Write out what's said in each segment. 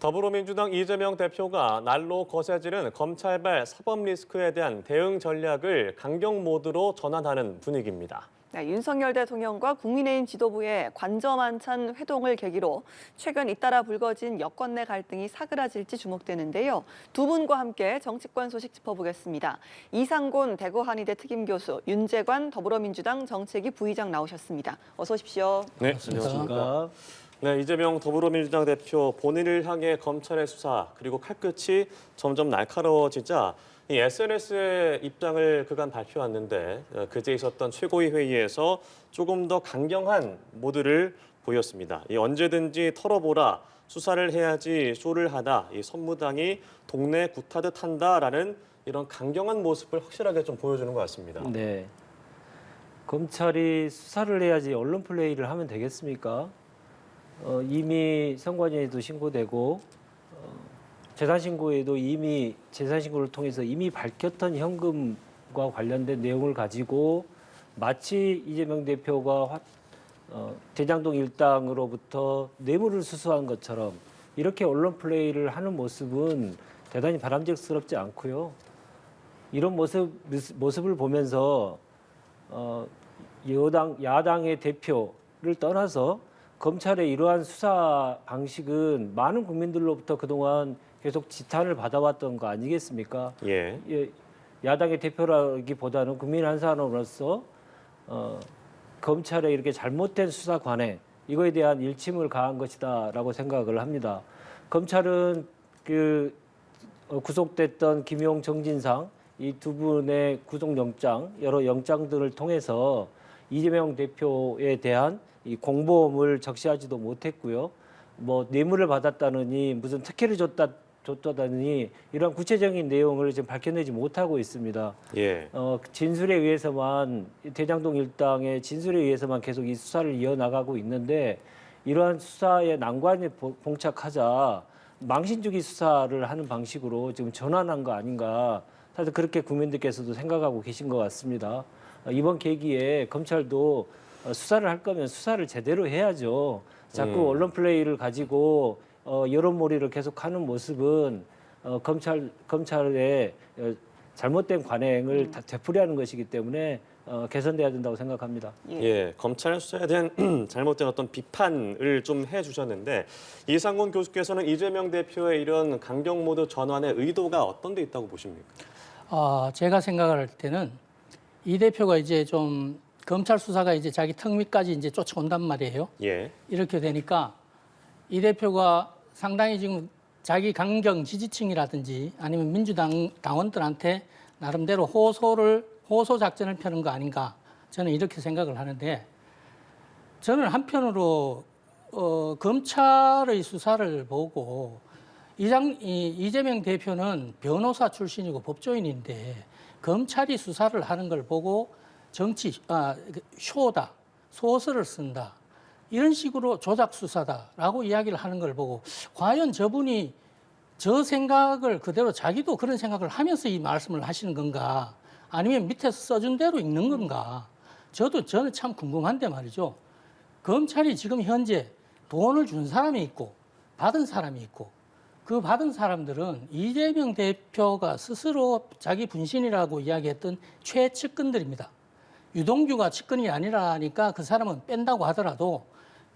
더불어민주당 이재명 대표가 날로 거세지는 검찰발 사법 리스크에 대한 대응 전략을 강경 모드로 전환하는 분위기입니다. 네, 윤석열 대통령과 국민의힘 지도부의 관저만찬 회동을 계기로 최근 잇따라 불거진 여권 내 갈등이 사그라질지 주목되는데요. 두 분과 함께 정치권 소식 짚어보겠습니다. 이상곤 대구 한의대 특임교수, 윤재관 더불어민주당 정책위 부의장 나오셨습니다. 어서 오십시오. 네, 안녕하십니까. 네, 이재명 더불어민주당 대표 본인을 향해 검찰의 수사 그리고 칼끝이 점점 날카로워지자 이 SNS에 입장을 그간 밝혀왔는데 그제 있었던 최고위 회의에서 조금 더 강경한 모드를 보였습니다. 이 언제든지 털어보라, 수사를 해야지 쇼를 하다, 이 선무당이 동네 굿하듯 한다라는 이런 강경한 모습을 확실하게 좀 보여주는 것 같습니다. 네, 검찰이 수사를 해야지 언론 플레이를 하면 되겠습니까? 이미 선관위에도 신고되고 재산신고에도 이미 재산신고를 통해서 이미 밝혔던 현금과 관련된 내용을 가지고 마치 이재명 대표가 대장동 일당으로부터 뇌물을 수수한 것처럼 이렇게 언론 플레이를 하는 모습은 대단히 바람직스럽지 않고요. 이런 모습을 보면서 야당의 대표를 떠나서 검찰의 이러한 수사 방식은 많은 국민들로부터 그동안 계속 지탄을 받아왔던 거 아니겠습니까? 예. 야당의 대표라기보다는 국민 한 사람으로서 검찰의 이렇게 잘못된 수사 관행 이거에 대한 일침을 가한 것이다라고 생각을 합니다. 검찰은 구속됐던 김용, 정진상 이 두 분의 구속영장, 여러 영장 등을 통해서 이재명 대표에 대한 이 공범을 적시하지도 못했고요. 뭐 뇌물을 받았다느니 무슨 특혜를 줬다더니 이런 구체적인 내용을 지금 밝혀내지 못하고 있습니다. 예. 진술에 의해서만 대장동 일당의 진술에 의해서만 계속 이 수사를 이어나가고 있는데 이러한 수사의 난관에 봉착하자 망신주기 수사를 하는 방식으로 지금 전환한 거 아닌가. 사실 그렇게 국민들께서도 생각하고 계신 것 같습니다. 이번 계기에 검찰도 수사를 할 거면 수사를 제대로 해야죠. 자꾸 언론 플레이를 가지고 여론몰이를 계속하는 모습은 검찰의 잘못된 관행을 다 되풀이하는 것이기 때문에 개선돼야 된다고 생각합니다. 예, 검찰 수사에 대한 잘못된 어떤 비판을 좀 해주셨는데 이상곤 교수께서는 이재명 대표의 이런 강경 모드 전환의 의도가 어떤 데 있다고 보십니까? 제가 생각할 때는 이 대표가 이제 좀 검찰 수사가 이제 자기 턱 밑까지 이제 쫓아온단 말이에요. 예. 이렇게 되니까 이 대표가 상당히 지금 자기 강경 지지층이라든지 아니면 민주당 당원들한테 나름대로 호소 작전을 펴는 거 아닌가 저는 이렇게 생각을 하는데 저는 한편으로 검찰의 수사를 보고 이재명 대표는 변호사 출신이고 법조인인데 검찰이 수사를 하는 걸 보고 쇼다, 소설을 쓴다, 이런 식으로 조작 수사다라고 이야기를 하는 걸 보고 과연 저분이 저 생각을 그대로 자기도 그런 생각을 하면서 이 말씀을 하시는 건가 아니면 밑에서 써준 대로 읽는 건가 저는 참 궁금한데 말이죠. 검찰이 지금 현재 돈을 준 사람이 있고 받은 사람이 있고 그 받은 사람들은 이재명 대표가 스스로 자기 분신이라고 이야기했던 최측근들입니다. 유동규가 측근이 아니라니까 그 사람은 뺀다고 하더라도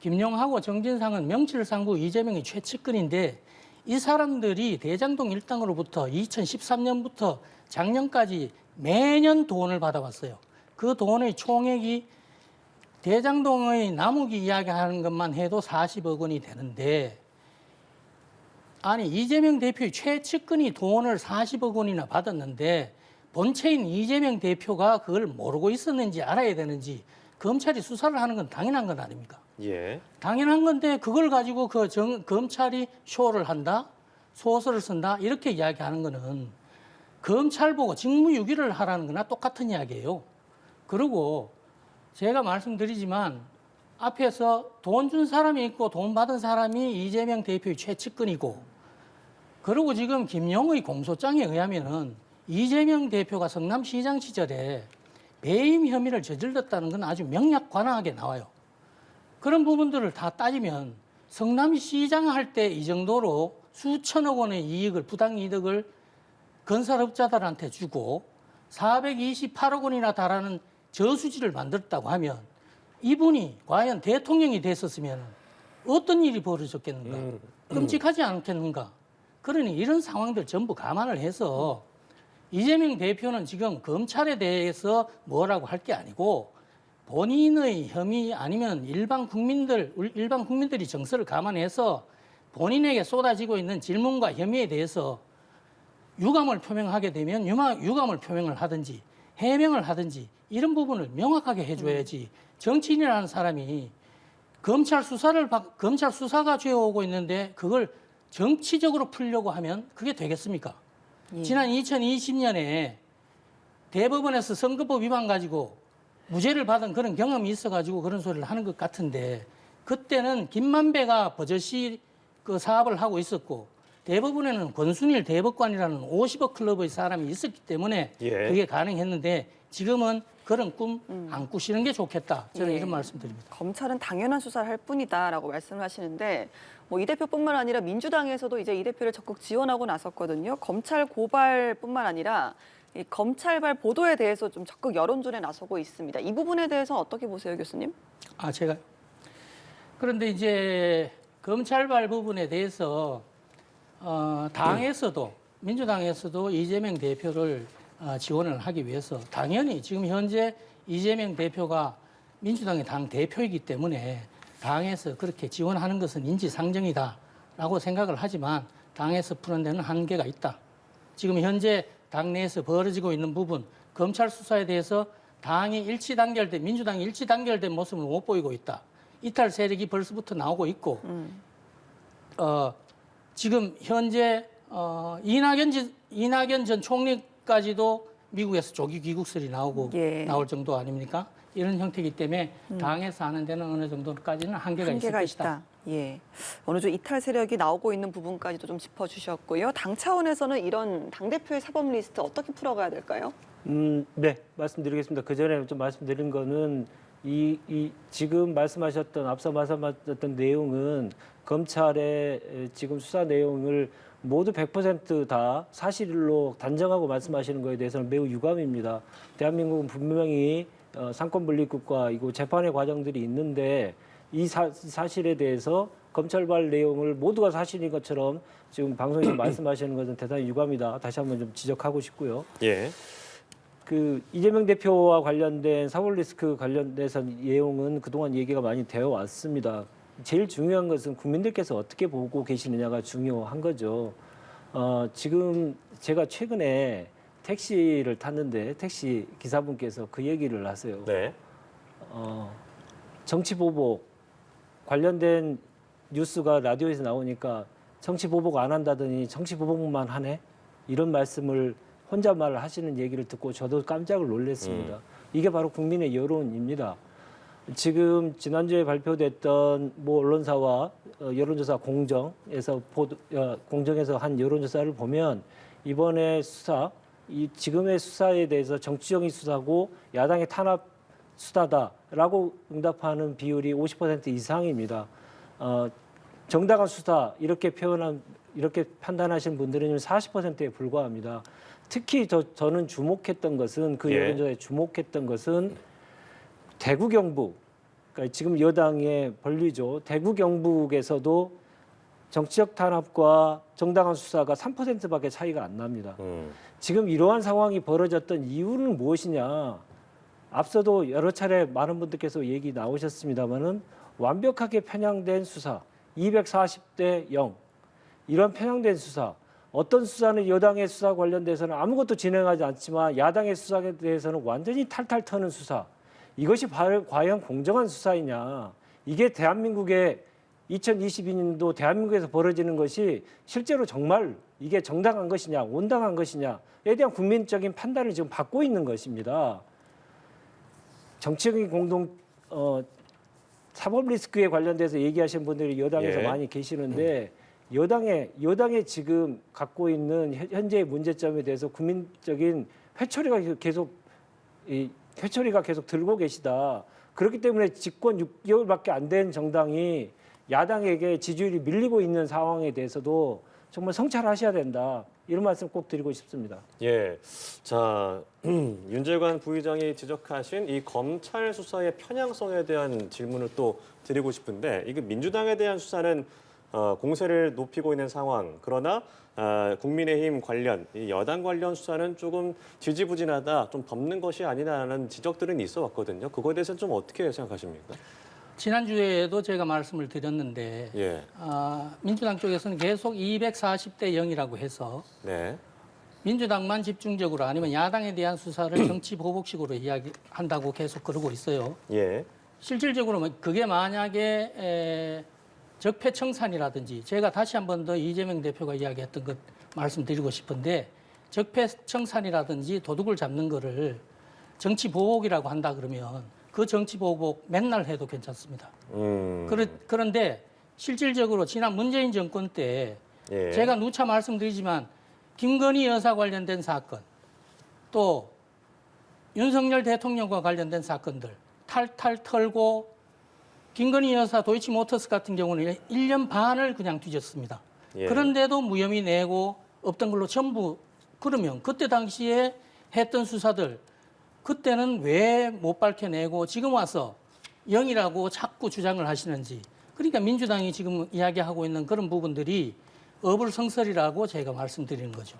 김용하고 정진상은 명실상부 이재명이 최측근인데 이 사람들이 대장동 일당으로부터 2013년부터 작년까지 매년 돈을 받아왔어요. 그 돈의 총액이 대장동의 나무기 이야기하는 것만 해도 40억 원이 되는데 아니 이재명 대표의 최측근이 돈을 40억 원이나 받았는데 본체인 이재명 대표가 그걸 모르고 있었는지 알아야 되는지 검찰이 수사를 하는 건 당연한 건 아닙니까? 예. 당연한 건데 그걸 가지고 검찰이 쇼를 한다, 소설을 쓴다 이렇게 이야기하는 거는 검찰 보고 직무유기를 하라는 거나 똑같은 이야기예요. 그리고 제가 말씀드리지만 앞에서 돈 준 사람이 있고 돈 받은 사람이 이재명 대표의 최측근이고 그리고 지금 김용의 공소장에 의하면은 이재명 대표가 성남시장 시절에 배임 혐의를 저질렀다는 건 아주 명약관하게 나와요. 그런 부분들을 다 따지면 성남시장 할 때 이 정도로 수천억 원의 이익을 부당 이득을 건설업자들한테 주고 428억 원이나 달하는 저수지를 만들었다고 하면 이분이 과연 대통령이 됐었으면 어떤 일이 벌어졌겠는가? 끔찍하지 않겠는가? 그러니 이런 상황들 전부 감안을 해서 이재명 대표는 지금 검찰에 대해서 뭐라고 할 게 아니고 본인의 혐의 아니면 일반 국민들이 정서를 감안해서 본인에게 쏟아지고 있는 질문과 혐의에 대해서 유감을 표명하게 되면 유감을 표명을 하든지 해명을 하든지 이런 부분을 명확하게 해줘야지 정치인이라는 사람이 검찰 수사가 죄오고 있는데 그걸 정치적으로 풀려고 하면 그게 되겠습니까? 예. 지난 2020년에 대법원에서 선거법 위반 가지고 무죄를 받은 그런 경험이 있어가지고 그런 소리를 하는 것 같은데 그때는 김만배가 버젓이 그 사업을 하고 있었고 대법원에는 권순일 대법관이라는 50억 클럽의 사람이 있었기 때문에 예. 그게 가능했는데 지금은 그런 꿈 안 꾸시는 게 좋겠다. 저는 예. 이런 말씀드립니다. 검찰은 당연한 수사를 할 뿐이다라고 말씀을 하시는데 뭐 이 대표뿐만 아니라 민주당에서도 이제 이 대표를 적극 지원하고 나섰거든요. 검찰 고발뿐만 아니라 이 검찰발 보도에 대해서 좀 적극 여론전에 나서고 있습니다. 이 부분에 대해서 어떻게 보세요, 교수님? 제가 그런데 이제 검찰발 부분에 대해서 당에서도 민주당에서도 이재명 대표를 지원을 하기 위해서 당연히 지금 현재 이재명 대표가 민주당의 당 대표이기 때문에 당에서 그렇게 지원하는 것은 인지상정이다라고 생각을 하지만 당에서 푸는 데는 한계가 있다. 지금 현재 당내에서 벌어지고 있는 부분, 검찰 수사에 대해서 민주당이 일치 단결된 모습을 못 보이고 있다. 이탈 세력이 벌써부터 나오고 있고, 지금 현재 이낙연 전 총리까지도 미국에서 조기 귀국설이 나올 정도 아닙니까? 이런 형태이기 때문에 당에서 하는 데는 어느 정도까지는 한계가 있을 것이다. 예. 어느 정도 이탈 세력이 나오고 있는 부분까지도 좀 짚어주셨고요. 당 차원에서는 이런 당대표의 사법 리스트 어떻게 풀어가야 될까요? 네, 말씀드리겠습니다. 그 전에 좀 말씀드린 거는 지금 말씀하셨던 앞서 말씀하셨던 내용은 검찰의 지금 수사 내용을 모두 100%다 사실로 단정하고 말씀하시는 거에 대해서는 매우 유감입니다. 대한민국은 분명히 상권 분립국가 이고 재판의 과정들이 있는데 이 사실에 대해서 검찰발 내용을 모두가 사실인 것처럼 지금 방송에서 말씀하시는 것은 대단히 유감이다. 다시 한번 좀 지적하고 싶고요. 예. 그 이재명 대표와 관련된 사법 리스크 관련돼서 내용은 그동안 얘기가 많이 되어 왔습니다. 제일 중요한 것은 국민들께서 어떻게 보고 계시느냐가 중요한 거죠. 지금 제가 최근에 택시를 탔는데 택시 기사분께서 그 얘기를 하세요. 네. 정치 보복 관련된 뉴스가 라디오에서 나오니까 정치 보복 안 한다더니 정치 보복만 하네? 이런 말씀을 혼잣말을 하시는 얘기를 듣고 저도 깜짝을 놀랐습니다. 이게 바로 국민의 여론입니다. 지금 지난주에 발표됐던 모 언론사와 여론조사 공정에서 한 여론조사를 보면 이번에 지금의 수사에 대해서 정치적인 수사고 야당의 탄압 수사다라고 응답하는 비율이 50% 이상입니다. 정당한 수사 이렇게 판단하시는 분들은 40%에 불과합니다. 특히 저는 주목했던 것은 그 여론조사에 주목했던 것은 대구 경북, 그러니까 지금 여당의 권리죠. 대구 경북에서도 정치적 탄압과 정당한 수사가 3%밖에 차이가 안 납니다. 지금 이러한 상황이 벌어졌던 이유는 무엇이냐? 앞서도 여러 차례 많은 분들께서 얘기 나오셨습니다마는 완벽하게 편향된 수사, 240대 0 이런 편향된 수사. 어떤 수사는 여당의 수사 관련돼서는 아무것도 진행하지 않지만 야당의 수사에 대해서는 완전히 탈탈 터는 수사. 이것이 과연 공정한 수사이냐. 이게 대한민국의 2022년도 대한민국에서 벌어지는 것이 실제로 정말 이게 정당한 것이냐, 온당한 것이냐에 대한 국민적인 판단을 지금 받고 있는 것입니다. 정치적인 사법 리스크에 관련돼서 얘기하시는 분들이 여당에서 많이 계시는데 여당의 지금 갖고 있는 현재의 문제점에 대해서 국민적인 회초리가 계속 들고 계시다. 그렇기 때문에 집권 6개월밖에 안 된 정당이 야당에게 지지율이 밀리고 있는 상황에 대해서도 정말 성찰하셔야 된다. 이런 말씀 꼭 드리고 싶습니다. 예. 자, 윤재관 부의장이 지적하신 이 검찰 수사의 편향성에 대한 질문을 또 드리고 싶은데 이게 민주당에 대한 수사는 공세를 높이고 있는 상황. 그러나 국민의힘 관련, 이 여당 관련 수사는 조금 지지부진하다, 좀 덮는 것이 아니라는 지적들은 있어 왔거든요. 그거에 대해서는 좀 어떻게 생각하십니까? 지난주에도 제가 말씀을 드렸는데 예. 민주당 쪽에서는 계속 240대 0이라고 해서 네. 민주당만 집중적으로 아니면 야당에 대한 수사를 정치 보복식으로 이야기한다고 계속 그러고 있어요. 예. 실질적으로 그게 만약에 적폐청산이라든지 제가 다시 한 번 더 이재명 대표가 이야기했던 것 말씀드리고 싶은데 적폐청산이라든지 도둑을 잡는 거를 정치 보복이라고 한다 그러면 그 정치 보복 맨날 해도 괜찮습니다. 그런데 실질적으로 지난 문재인 정권 때 예. 제가 누차 말씀드리지만 김건희 여사 관련된 사건 또 윤석열 대통령과 관련된 사건들 탈탈 털고 김건희 여사 도이치모터스 같은 경우는 1년 반을 그냥 뒤졌습니다. 예. 그런데도 무혐의 내고 없던 걸로 전부 그러면 그때 당시에 했던 수사들 그때는 왜 못 밝혀내고 지금 와서 0이라고 자꾸 주장을 하시는지 그러니까 민주당이 지금 이야기하고 있는 그런 부분들이 어불성설이라고 제가 말씀드리는 거죠.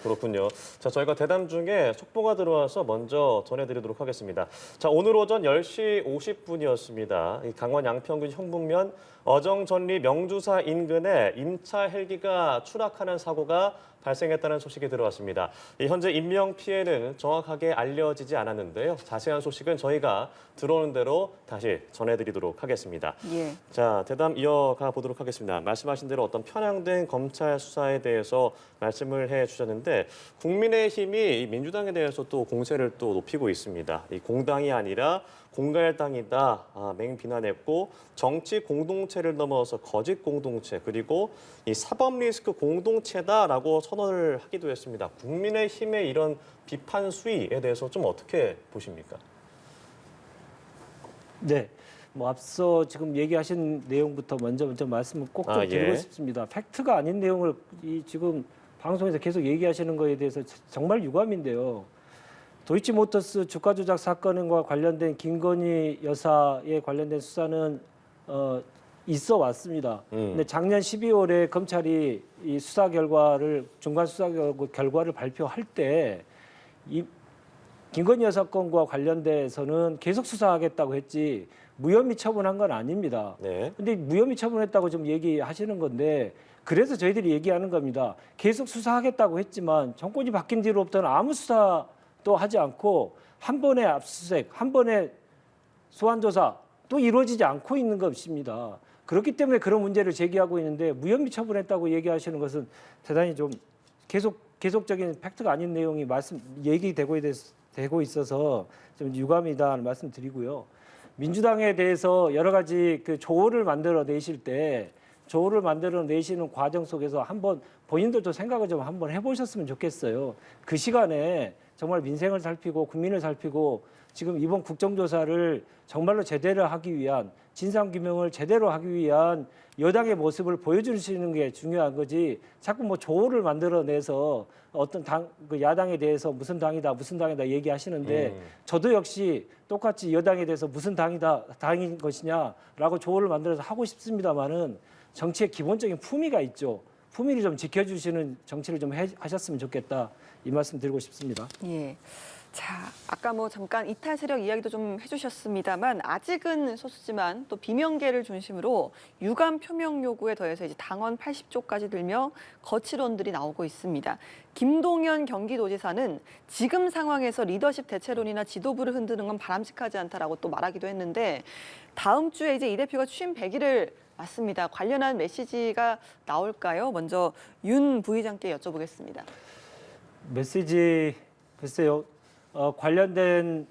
그렇군요. 자, 저희가 대담 중에 속보가 들어와서 먼저 전해드리도록 하겠습니다. 자, 오늘 오전 10시 50분이었습니다. 강원 양평군 형북면 어정전리 명주사 인근에 임차 헬기가 추락하는 사고가 발생했다는 소식이 들어왔습니다. 현재 인명 피해는 정확하게 알려지지 않았는데요. 자세한 소식은 저희가 들어오는 대로 다시 전해드리도록 하겠습니다. 예. 자, 대담 이어가 보도록 하겠습니다. 말씀하신 대로 어떤 편향된 검찰 수사에 대해서 말씀을 해주셨는데 국민의힘이 이 민주당에 대해서 또 공세를 또 높이고 있습니다. 이 공당이 아니라 공갈당이다 맹비난했고 정치 공동체를 넘어서 거짓 공동체 그리고 이 사법 리스크 공동체다라고 선언을 하기도 했습니다. 국민의힘의 이런 비판 수위에 대해서 좀 어떻게 보십니까? 네. 뭐 앞서 지금 얘기하신 내용부터 먼저 말씀을 꼭 좀 드리고 예. 싶습니다. 팩트가 아닌 내용을 지금 방송에서 계속 얘기하시는 거에 대해서 정말 유감인데요. 도이치모터스 주가 조작 사건과 관련된 김건희 여사에 관련된 수사는 있어 왔습니다. 근데 작년 12월에 검찰이 이 수사 결과를 중간 수사 결과를 발표할 때 이 김건희 여사 건과 관련돼서는 계속 수사하겠다고 했지 무혐의 처분한 건 아닙니다. 네. 근데 무혐의 처분했다고 좀 얘기하시는 건데 그래서 저희들이 얘기하는 겁니다. 계속 수사하겠다고 했지만 정권이 바뀐 뒤로부터는 아무 수사도 하지 않고 한 번의 압수수색, 한 번의 소환조사 또 이루어지지 않고 있는 것입니다. 그렇기 때문에 그런 문제를 제기하고 있는데 무혐의 처분했다고 얘기하시는 것은 대단히 좀 계속적인 팩트가 아닌 내용이 얘기되고 있어서 좀 유감이다는 말씀드리고요. 민주당에 대해서 여러 가지 그 조를 만들어 내실 때 조를 만들어 내시는 과정 속에서 한번 본인들도 생각을 좀 한번 해보셨으면 좋겠어요. 그 시간에 정말 민생을 살피고 국민을 살피고 지금 이번 국정조사를 정말로 제대로 하기 위한 진상규명을 제대로 하기 위한 여당의 모습을 보여주시는 게 중요한 거지 자꾸 뭐 조를 만들어내서 어떤 그 야당에 대해서 무슨 당이다 얘기하시는데 저도 역시 똑같이 여당에 대해서 무슨 당인 것이냐라고 조를 만들어서 하고 싶습니다만은 정치의 기본적인 품위가 있죠. 품위를 좀 지켜주시는 정치를 좀 하셨으면 좋겠다. 이 말씀 드리고 싶습니다. 예. 자, 아까 뭐 잠깐 이탈 세력 이야기도 좀 해주셨습니다만 아직은 소수지만 또 비명계를 중심으로 유감 표명 요구에 더해서 이제 당원 80조까지 들며 거취론들이 나오고 있습니다. 김동연 경기도지사는 지금 상황에서 리더십 대체론이나 지도부를 흔드는 건 바람직하지 않다라고 또 말하기도 했는데 다음 주에 이제 이 대표가 취임 100일을 맞습니다. 관련한 메시지가 나올까요? 먼저 윤 부의장께 여쭤보겠습니다. 메시지 글쎄요. 관련된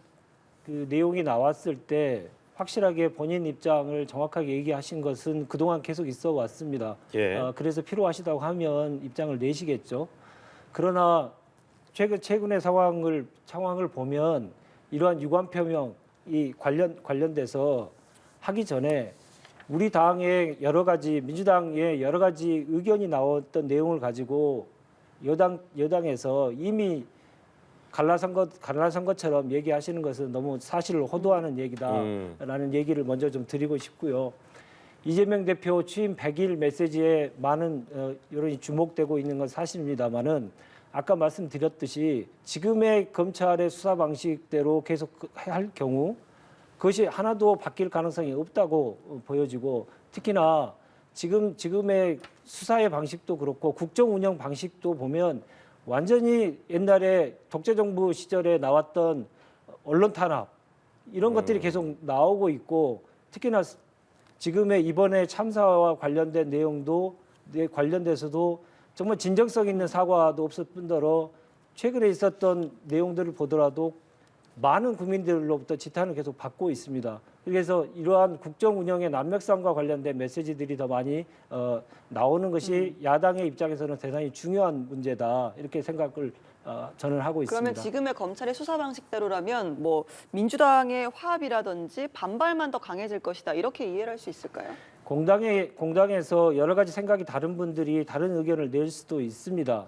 그 내용이 나왔을 때 확실하게 본인 입장을 정확하게 얘기하신 것은 그동안 계속 있어 왔습니다. 예. 그래서 필요하시다고 하면 입장을 내시겠죠. 그러나 최근의 상황을 보면 이러한 유감 표명이 관련돼서 하기 전에 우리 당의 여러 가지 민주당의 여러 가지 의견이 나왔던 내용을 가지고 여당에서 이미 갈라선 것처럼 얘기하시는 것은 너무 사실을 호도하는 얘기다라는 얘기를 먼저 좀 드리고 싶고요. 이재명 대표 취임 100일 메시지에 많은 여론이 주목되고 있는 건 사실입니다만은 아까 말씀드렸듯이 지금의 검찰의 수사 방식대로 계속 할 경우 그것이 하나도 바뀔 가능성이 없다고 보여지고 특히나 지금의 수사의 방식도 그렇고 국정 운영 방식도 보면 완전히 옛날에 독재정부 시절에 나왔던 언론 탄압 이런 것들이 계속 나오고 있고 특히나 지금의 이번에 참사와 관련된 내용도 관련돼서도 정말 진정성 있는 사과도 없을 뿐더러 최근에 있었던 내용들을 보더라도 많은 국민들로부터 지탄을 계속 받고 있습니다. 그래서 이러한 국정 운영의 난맥상과 관련된 메시지들이 더 많이 나오는 것이 야당의 입장에서는 대단히 중요한 문제다 이렇게 생각을 저는 하고 있습니다. 그러면 지금의 검찰의 수사 방식대로라면 뭐 민주당의 화합이라든지 반발만 더 강해질 것이다 이렇게 이해를 할 수 있을까요? 공당에서 여러 가지 생각이 다른 분들이 다른 의견을 낼 수도 있습니다.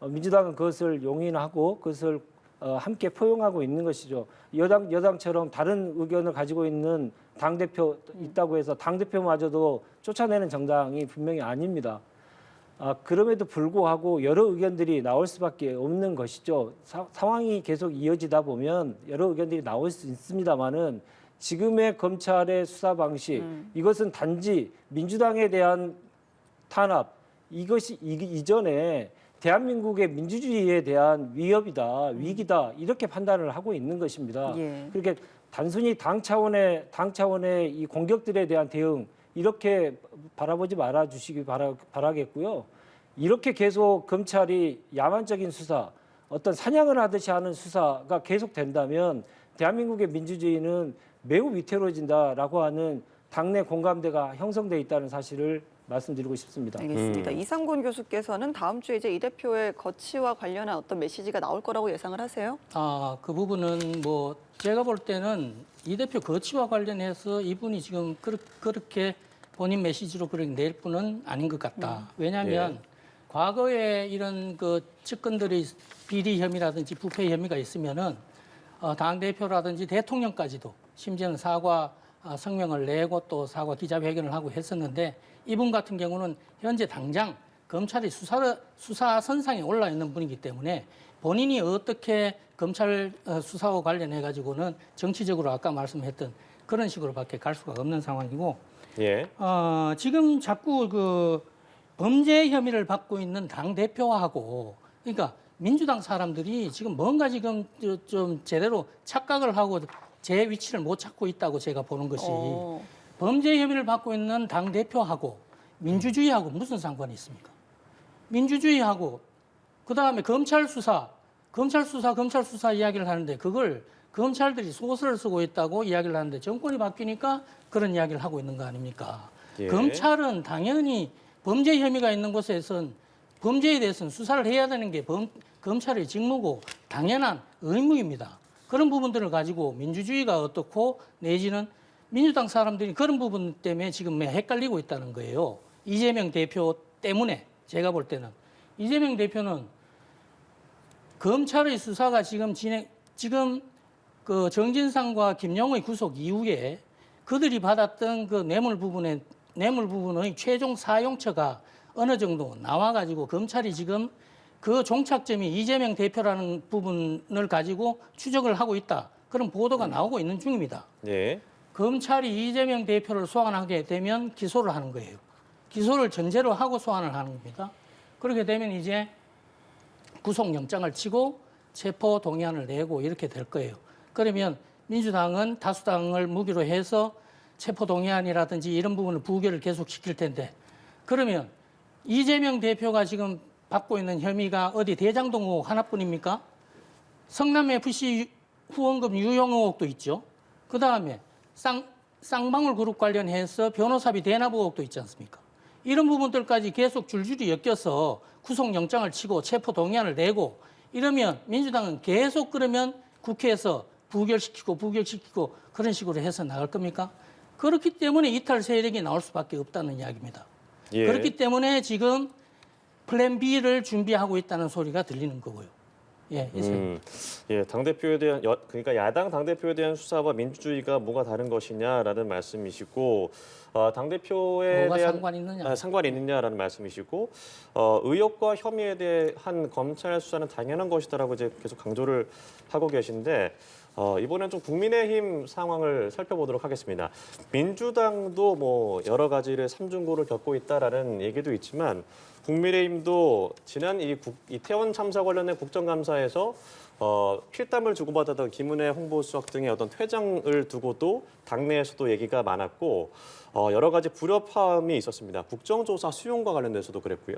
민주당은 그것을 용인하고 그것을 함께 포용하고 있는 것이죠. 여당처럼 다른 의견을 가지고 있는 당대표 있다고 해서 당대표마저도 쫓아내는 정당이 분명히 아닙니다. 그럼에도 불구하고 여러 의견들이 나올 수밖에 없는 것이죠. 상황이 계속 이어지다 보면 여러 의견들이 나올 수 있습니다만은 지금의 검찰의 수사 방식 이것은 단지 민주당에 대한 탄압 이것이 이전에 대한민국의 민주주의에 대한 위기다 이렇게 판단을 하고 있는 것입니다. 예. 그렇게 단순히 당 차원의 이 공격들에 대한 대응 이렇게 바라보지 말아 주시기 바라겠고요. 이렇게 계속 검찰이 야만적인 수사, 어떤 사냥을 하듯이 하는 수사가 계속된다면 대한민국의 민주주의는 매우 위태로워진다라고 하는 당내 공감대가 형성돼 있다는 사실을 말씀드리고 싶습니다. 알겠습니다. 이상곤 교수께서는 다음 주에 이제 이 대표의 거취와 관련한 어떤 메시지가 나올 거라고 예상을 하세요? 그 부분은 뭐 제가 볼 때는 이 대표 거취와 관련해서 이분이 지금 그렇게 본인 메시지로 그렇게 낼 분은 아닌 것 같다. 왜냐하면 과거에 이런 그 측근들의 비리 혐의라든지 부패 혐의가 있으면은 당 대표라든지 대통령까지도 심지어는 사과 성명을 내고 또 사과 기자회견을 하고 했었는데 이분 같은 경우는 현재 당장 검찰이 수사 선상에 올라 있는 분이기 때문에 본인이 어떻게 검찰 수사와 관련해 가지고는 정치적으로 아까 말씀했던 그런 식으로밖에 갈 수가 없는 상황이고 예. 지금 자꾸 그 범죄 혐의를 받고 있는 당 대표하고 그러니까 민주당 사람들이 지금 뭔가 지금 좀 제대로 착각을 하고 제 위치를 못 찾고 있다고 제가 보는 것이 범죄 혐의를 받고 있는 당 대표하고 민주주의하고 무슨 상관이 있습니까? 민주주의하고 그다음에 검찰 수사 이야기를 하는데 그걸 검찰들이 소설을 쓰고 있다고 이야기를 하는데 정권이 바뀌니까 그런 이야기를 하고 있는 거 아닙니까? 예. 검찰은 당연히 범죄 혐의가 있는 곳에선 범죄에 대해서는 수사를 해야 되는 게 검찰의 직무고 당연한 의무입니다. 그런 부분들을 가지고 민주주의가 어떻고 내지는 민주당 사람들이 그런 부분 때문에 지금 헷갈리고 있다는 거예요. 이재명 대표 때문에 제가 볼 때는 이재명 대표는 검찰의 수사가 지금 그 정진상과 김영우의 구속 이후에 그들이 받았던 그 뇌물 부분의 최종 사용처가 어느 정도 나와가지고 검찰이 지금 그 종착점이 이재명 대표라는 부분을 가지고 추적을 하고 있다. 그런 보도가 나오고 있는 중입니다. 예. 검찰이 이재명 대표를 소환하게 되면 기소를 하는 거예요. 기소를 전제로 하고 소환을 하는 겁니다. 그렇게 되면 이제 구속영장을 치고 체포 동의안을 내고 이렇게 될 거예요. 그러면 민주당은 다수당을 무기로 해서 체포 동의안이라든지 이런 부분을 부결을 계속 시킬 텐데 그러면 이재명 대표가 지금 받고 있는 혐의가 어디 대장동 의혹 하나뿐입니까? 성남 FC 후원금 유용 의혹도 있죠. 그다음에 쌍방울 그룹 관련해서 변호사비 대납 의혹도 있지 않습니까? 이런 부분들까지 계속 줄줄이 엮여서 구속영장을 치고 체포 동의안을 내고 이러면 민주당은 계속 그러면 국회에서 부결시키고 그런 식으로 해서 나갈 겁니까? 그렇기 때문에 이탈 세력이 나올 수밖에 없다는 이야기입니다. 예. 그렇기 때문에 지금 플랜 B를 준비하고 있다는 소리가 들리는 거고요. 예, 이상. 예, 당대표에 대한 그러니까 야당 당대표에 대한 수사와 민주주의가 뭐가 다른 것이냐라는 말씀이시고 당대표에 뭐가 대한 상관이 있느냐? 상관이 있느냐라는 말씀이시고 의혹과 혐의에 대한 검찰 수사는 당연한 것이다라고 이제 계속 강조를 하고 계신데 이번엔 좀 국민의힘 상황을 살펴보도록 하겠습니다. 민주당도 뭐 여러 가지를 삼중고를 겪고 있다라는 얘기도 있지만 국민의힘도 지난 이태원 참사 관련된 국정감사에서 필담을 주고받았던 김은혜 홍보수석 등의 어떤 퇴장을 두고도 당내에서도 얘기가 많았고 여러 가지 불협화음이 있었습니다. 국정조사 수용과 관련돼서도 그랬고요.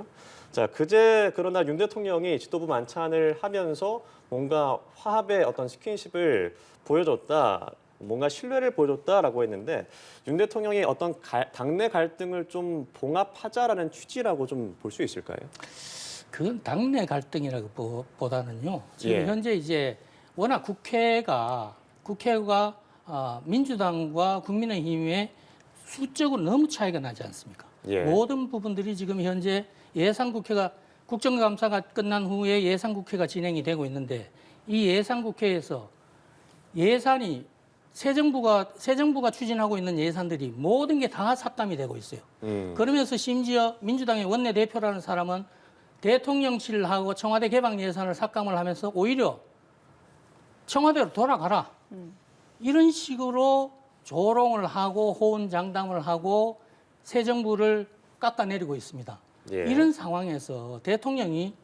자, 그제 그러나 윤 대통령이 지도부 만찬을 하면서 뭔가 화합의 어떤 스킨십을 보여줬다. 뭔가 신뢰를 보여줬다라고 했는데 윤 대통령이 어떤 당내 갈등을 좀 봉합하자라는 취지라고 좀 볼 수 있을까요? 그건 당내 갈등이라고 보다는요. 지금 예. 현재 이제 워낙 국회가 민주당과 국민의힘의 수적으로 너무 차이가 나지 않습니까? 예. 모든 부분들이 지금 현재 예산국회가 국정감사가 끝난 후에 예산국회가 진행이 되고 있는데 이 예산국회에서 예산이 새 정부가 추진하고 있는 예산들이 모든 게 다 삭감이 되고 있어요. 그러면서 심지어 민주당의 원내대표라는 사람은 대통령실하고 청와대 개방 예산을 삭감을 하면서 오히려 청와대로 돌아가라. 이런 식으로 조롱을 하고 호언장담을 하고 새 정부를 깎아내리고 있습니다. 예. 이런 상황에서 대통령이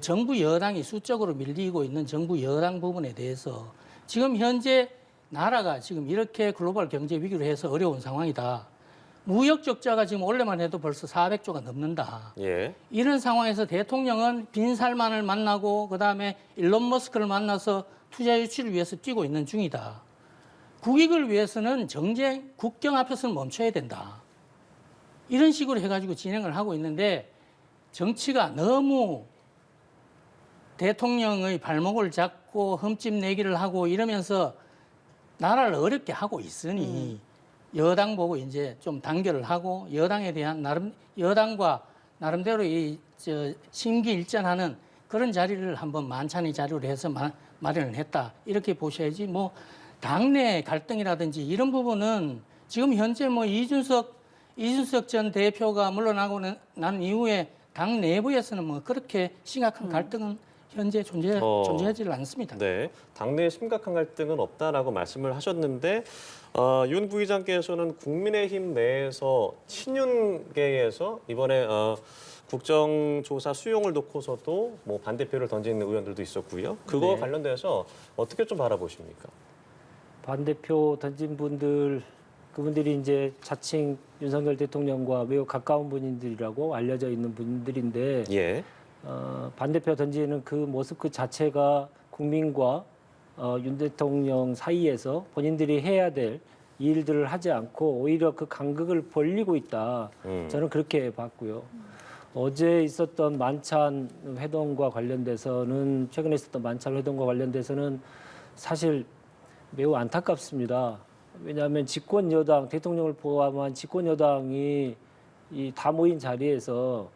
정부 여당이 수적으로 밀리고 있는 정부 여당 부분에 대해서 지금 현재 나라가 지금 이렇게 글로벌 경제 위기로 해서 어려운 상황이다. 무역 적자가 지금 올해만 해도 벌써 400조가 넘는다. 예. 이런 상황에서 대통령은 빈살만을 만나고 그다음에 일론 머스크를 만나서 투자 유치를 위해서 뛰고 있는 중이다. 국익을 위해서는 정쟁, 국경 앞에서는 멈춰야 된다. 이런 식으로 해가지고 진행을 하고 있는데 정치가 너무 대통령의 발목을 잡고 흠집 내기를 하고 이러면서 나라를 어렵게 하고 있으니 여당 보고 이제 좀 단결을 하고 여당에 대한 여당과 나름대로 심기일전하는 그런 자리를 한번 만찬의 자리로 해서 마련을 했다. 이렇게 보셔야지 뭐 당내 갈등이라든지 이런 부분은 지금 현재 뭐 이준석 전 대표가 물러나고 난 이후에 당 내부에서는 뭐 그렇게 심각한 갈등은 현재 존재하지 않습니다. 네, 당내에 심각한 갈등은 없다라고 말씀을 하셨는데 윤 부의장께서는 국민의힘 내에서 친윤계에서 이번에 국정조사 수용을 놓고서도 뭐 반대표를 던지는 의원들도 있었고요. 그거 네. 관련돼서 어떻게 좀 바라보십니까? 반대표 던진 분들 그분들이 이제 자칭 윤석열 대통령과 매우 가까운 분들이라고 알려져 있는 분들인데 예. 반대표 던지는 그 모습 그 자체가 국민과 윤 대통령 사이에서 본인들이 해야 될 일들을 하지 않고 오히려 그 간극을 벌리고 있다. 저는 그렇게 봤고요. 어제 있었던 만찬 회동과 관련돼서는 최근에 있었던 만찬 회동과 관련돼서는 사실 매우 안타깝습니다. 왜냐하면 집권 여당 대통령을 포함한 집권 여당이 이 다 모인 자리에서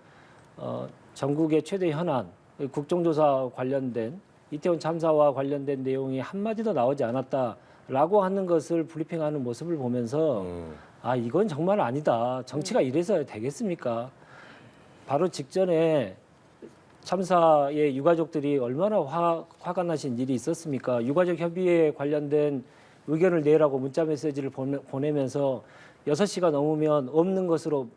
전국의 최대 현안 국정조사 관련된 이태원 참사와 관련된 내용이 한마디도 나오지 않았다라고 하는 것을 브리핑하는 모습을 보면서 아 이건 정말 아니다. 정치가 이래서 되겠습니까? 바로 직전에 참사의 유가족들이 얼마나 화가 나신 일이 있었습니까? 유가족 협의회에 관련된 의견을 내라고 문자 메시지를 보내면서 6시가 넘으면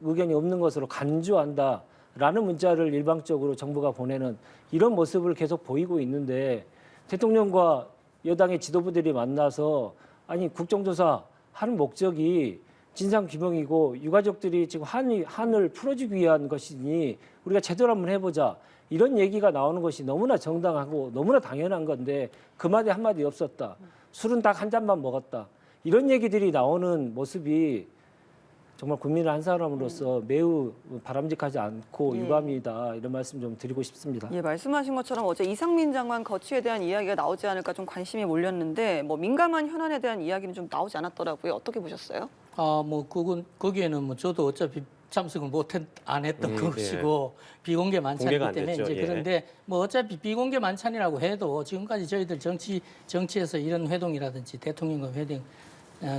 의견이 없는 것으로 간주한다라는 문자를 일방적으로 정부가 보내는 이런 모습을 계속 보이고 있는데 대통령과 여당의 지도부들이 만나서 아니 국정조사 하는 목적이 진상규명이고 유가족들이 지금 한을 풀어주기 위한 것이니 우리가 제대로 한번 해보자. 이런 얘기가 나오는 것이 너무나 정당하고 너무나 당연한 건데 그 말이 한마디 없었다. 술은 딱 한 잔만 먹었다. 이런 얘기들이 나오는 모습이 정말 국민의 한 사람으로서 매우 바람직하지 않고 예. 유감이다 이런 말씀 좀 드리고 싶습니다. 예, 말씀하신 것처럼 어제 이상민 장관 거취에 대한 이야기가 나오지 않을까 좀 관심이 몰렸는데 뭐 민감한 현안에 대한 이야기는 좀 나오지 않았더라고요. 어떻게 보셨어요? 뭐 그건 거기에는 뭐 저도 어차피 참석을 안 했던 것이고 비공개 만찬이기 공개가 안 때문에 됐죠. 이제 예. 그런데 뭐 어차피 비공개 만찬이라고 해도 지금까지 저희들 정치에서 이런 회동이라든지 대통령과 회동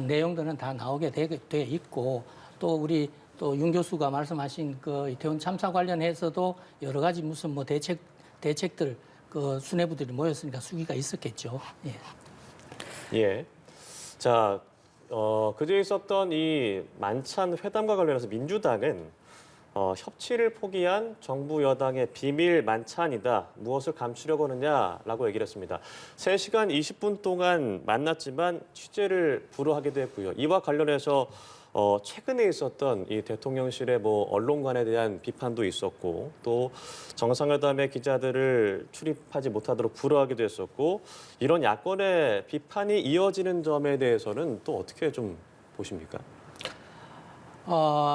내용들은 다 나오게 돼 있고 또 우리 또 윤 교수가 말씀하신 그 이태원 참사 관련해서도 여러 가지 무슨 뭐 대책들 그 수뇌부들이 모였으니까 수기가 있었겠죠. 예. 예. 자, 그제 있었던 이 만찬 회담과 관련해서 민주당은 협치를 포기한 정부 여당의 비밀 만찬이다. 무엇을 감추려고 하느냐라고 얘기를 했습니다. 3시간 20분 동안 만났지만 취재를 불허하기도 했고요. 이와 관련해서 최근에 있었던 이 대통령실의 뭐 언론관에 대한 비판도 있었고 또 정상회담의 기자들을 출입하지 못하도록 불허하기도 했었고 이런 야권의 비판이 이어지는 점에 대해서는 또 어떻게 좀 보십니까?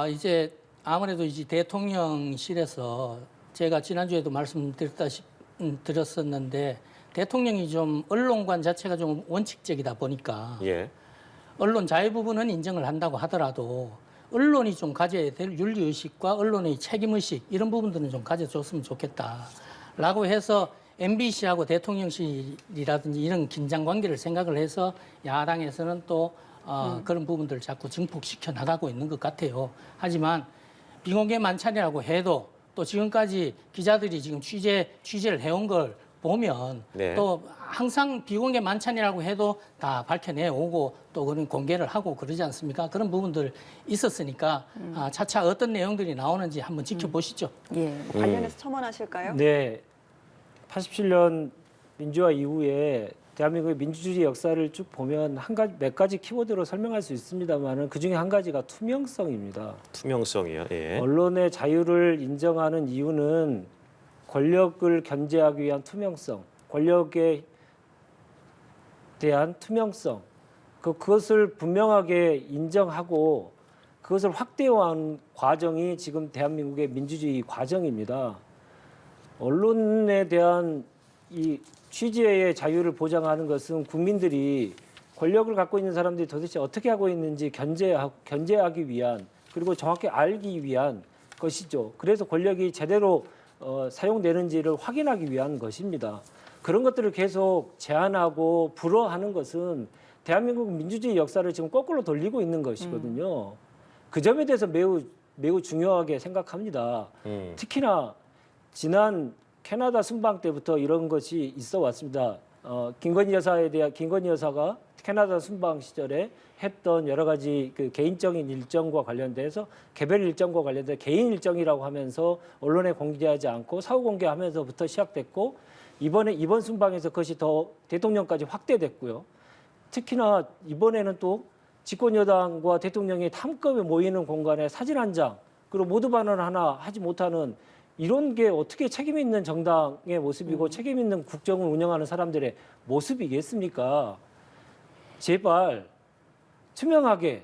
이제 아무래도 이제 대통령실에서 제가 지난주에도 드렸었는데 대통령이 좀 언론관 자체가 좀 원칙적이다 보니까 예. 언론 자유 부분은 인정을 한다고 하더라도 언론이 좀 가져야 될 윤리의식과 언론의 책임의식 이런 부분들은 좀 가져줬으면 좋겠다라고 해서 MBC하고 대통령실이라든지 이런 긴장 관계를 생각을 해서 야당에서는 또 그런 부분들을 자꾸 증폭시켜 나가고 있는 것 같아요. 하지만 비공개 만찬이라고 해도 또 지금까지 기자들이 지금 취재를 해온 걸 보면 네. 또 항상 비공개 만찬이라고 해도 다 밝혀내오고 또 그런 공개를 하고 그러지 않습니까? 그런 부분들 있었으니까 차차 어떤 내용들이 나오는지 한번 지켜보시죠. 예, 뭐 관련해서 첨언하실까요? 네, 87년 민주화 이후에 대한민국의 민주주의 역사를 쭉 보면 몇 가지 키워드로 설명할 수 있습니다만은 그 중에 한 가지가 투명성입니다. 투명성이요. 예. 언론의 자유를 인정하는 이유는 권력을 견제하기 위한 투명성, 권력에 대한 투명성, 그것을 분명하게 인정하고 그것을 확대화한 과정이 지금 대한민국의 민주주의 과정입니다. 언론에 대한 이 취재의 자유를 보장하는 것은 국민들이 권력을 갖고 있는 사람들이 도대체 어떻게 하고 있는지 견제하기 위한 그리고 정확히 알기 위한 것이죠. 그래서 권력이 제대로 사용되는지를 확인하기 위한 것입니다. 그런 것들을 계속 제한하고 불허하는 것은 대한민국 민주주의 역사를 지금 거꾸로 돌리고 있는 것이거든요. 그 점에 대해서 매우 중요하게 생각합니다. 특히나 지난 캐나다 순방 때부터 이런 것이 있어 왔습니다. 김건희 여사가 캐나다 순방 시절에 했던 여러 가지 그 개인적인 일정과 관련돼서 개별 일정과 관련돼서 개인 일정이라고 하면서 언론에 공개하지 않고 사후 공개하면서부터 시작됐고 이번 순방에서 그것이 더 대통령까지 확대됐고요. 특히나 이번에는 또 집권 여당과 대통령이 한꺼번에 모이는 공간에 사진 한 장 그리고 모두 발언 하나 하지 못하는 이런 게 어떻게 책임 있는 정당의 모습이고 책임 있는 국정을 운영하는 사람들의 모습이겠습니까? 제발 투명하게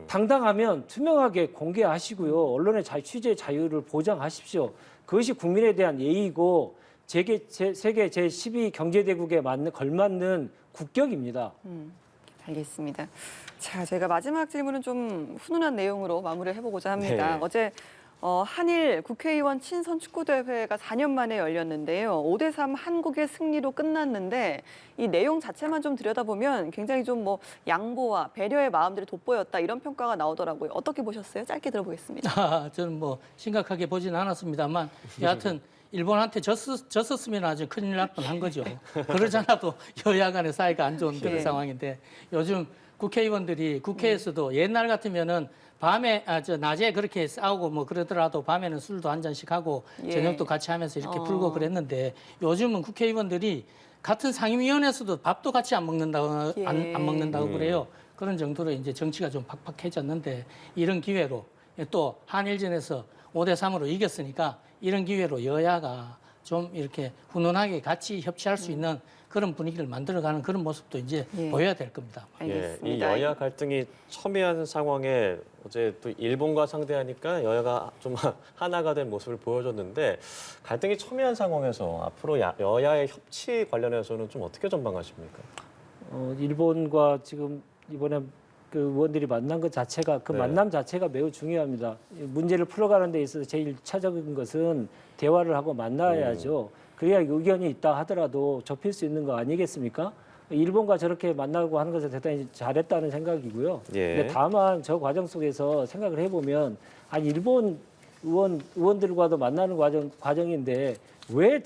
당당하면 투명하게 공개하시고요. 언론의 취재 자유를 보장하십시오. 그것이 국민에 대한 예의고 세계 제12 경제대국에 걸맞는 국격입니다. 알겠습니다. 자, 제가 마지막 질문은 좀 훈훈한 내용으로 마무리를 해보고자 합니다. 네. 어제 한일 국회의원 친선 축구대회가 4년 만에 열렸는데요. 5대3 한국의 승리로 끝났는데 이 내용 자체만 좀 들여다보면 굉장히 좀 뭐 양보와 배려의 마음들이 돋보였다 이런 평가가 나오더라고요. 어떻게 보셨어요? 짧게 들어보겠습니다. 저는 뭐 심각하게 보지는 않았습니다만 여하튼 일본한테 졌었으면 아주 큰일 날 뻔한 거죠. 그러지 않아도 여야 간의 사이가 안 좋은 그런 네. 상황인데 요즘 국회의원들이 국회에서도 옛날 같으면은 낮에 그렇게 싸우고 뭐 그러더라도 밤에는 술도 한 잔씩 하고 예. 저녁도 같이 하면서 이렇게 풀고 그랬는데 요즘은 국회의원들이 같은 상임위원회에서도 밥도 같이 안 먹는다고 예. 안 먹는다고 그래요. 그런 정도로 이제 정치가 좀 팍팍해졌는데 이런 기회로 또 한일전에서 5대3으로 이겼으니까 이런 기회로 여야가 좀 이렇게 훈훈하게 같이 협치할 수 있는 그런 분위기를 만들어가는 그런 모습도 이제 예. 보여야 될 겁니다. 알겠습니다. 이 여야 갈등이 첨예한 상황에 어제 또 일본과 상대하니까 여야가 좀 하나가 된 모습을 보여줬는데 갈등이 첨예한 상황에서 앞으로 여야의 협치 관련해서는 좀 어떻게 전망하십니까? 일본과 지금 이번에 그 의원들이 만난 것 자체가 그 네. 만남 자체가 매우 중요합니다. 문제를 풀어가는 데 있어서 제일 차적인 것은 대화를 하고 만나야죠. 그래야 의견이 있다 하더라도 좁힐 수 있는 거 아니겠습니까? 일본과 저렇게 만나고 하는 것은 대단히 잘했다는 생각이고요. 예. 근데 다만 저 과정 속에서 생각을 해보면 아니 일본 의원들과도 만나는 과정인데 왜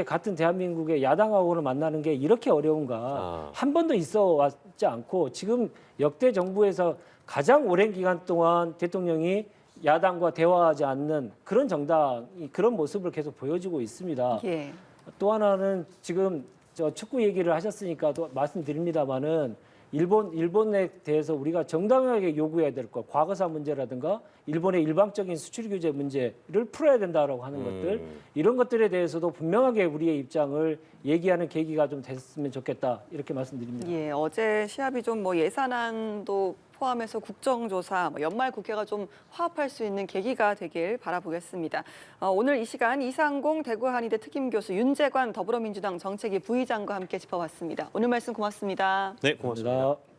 같은 대한민국의 야당하고는 만나는 게 이렇게 어려운가 한 번도 있어 왔지 않고 지금 역대 정부에서 가장 오랜 기간 동안 대통령이 야당과 대화하지 않는 그런 정당이 그런 모습을 계속 보여주고 있습니다. 예. 또 하나는 지금 저 축구 얘기를 하셨으니까 또 말씀드립니다마는 일본에 대해서 우리가 정당하게 요구해야 될 것, 과거사 문제라든가 일본의 일방적인 수출 규제 문제를 풀어야 된다라고 하는 것들 이런 것들에 대해서도 분명하게 우리의 입장을 얘기하는 계기가 좀 됐으면 좋겠다 이렇게 말씀드립니다. 예, 어제 시합이 좀 뭐 예산안도 포함해서 국정조사, 연말 국회가 좀 화합할 수 있는 계기가 되길 바라보겠습니다. 오늘 이 시간 이상공 대구한의대 특임교수 윤재관 더불어민주당 정책위 부의장과 함께 짚어봤습니다. 오늘 말씀 고맙습니다. 네, 고맙습니다. 감사합니다.